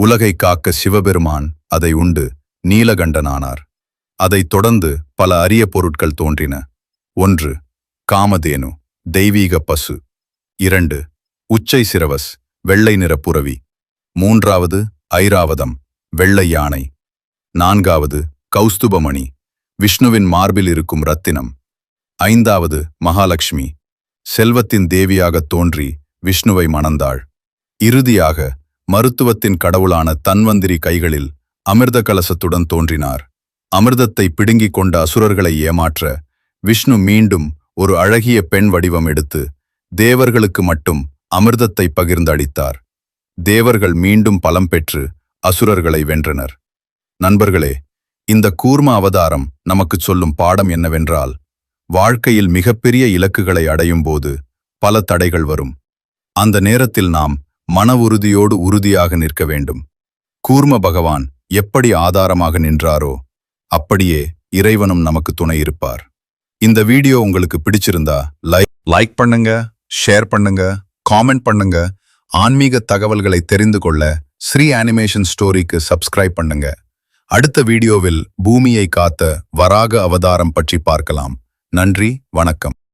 உலகை காக்க சிவபெருமான் அதை உண்டு நீலகண்டனானார். அதைத் தொடர்ந்து பல அரிய பொருட்கள் தோன்றின. 1. காமதேனு, தெய்வீக பசு. 2. உச்சை சிரவஸ், வெள்ளை நிற புரவி. 3. ஐராவதம், வெள்ளை யானை. 4. கௌஸ்துபமணி, விஷ்ணுவின் மார்பில் இருக்கும் ரத்தினம். 5. மகாலட்சுமி, செல்வத்தின் தேவியாகத் தோன்றி விஷ்ணுவை மணந்தாள். இறுதியாக மருத்துவத்தின் கடவுளான தன்வந்திரி கைகளில் அமிர்த கலசத்துடன் தோன்றினார். அமிர்தத்தை பிடுங்கிக் கொண்ட அசுரர்களை ஏமாற்ற விஷ்ணு மீண்டும் ஒரு அழகிய பெண் வடிவம் எடுத்து தேவர்களுக்கு மட்டும் அமிர்தத்தை பகிர்ந்து அளித்தார். தேவர்கள் மீண்டும் பலம் பெற்று அசுரர்களை வென்றனர். நண்பர்களே, இந்த கூர்ம அவதாரம் நமக்குச் சொல்லும் பாடம் என்னவென்றால், வாழ்க்கையில் மிகப்பெரிய இலக்குகளை அடையும் போது பல தடைகள் வரும். அந்த நேரத்தில் நாம் மன உறுதியோடு உறுதியாக நிற்க வேண்டும். கூர்ம பகவான் எப்படி ஆதாரமாக நின்றாரோ அப்படியே இறைவனும் நமக்கு துணை இருப்பார். இந்த வீடியோ உங்களுக்கு பிடிச்சிருந்தா லைக் பண்ணுங்க, ஷேர் பண்ணுங்க, காமெண்ட் பண்ணுங்க. ஆன்மீக தகவல்களை தெரிந்து கொள்ள ஸ்ரீ அனிமேஷன் ஸ்டோரிக்கு சப்ஸ்கிரைப் பண்ணுங்க. அடுத்த வீடியோவில் பூமியை காத்த வராக அவதாரம் பற்றி பார்க்கலாம். நன்றி, வணக்கம்.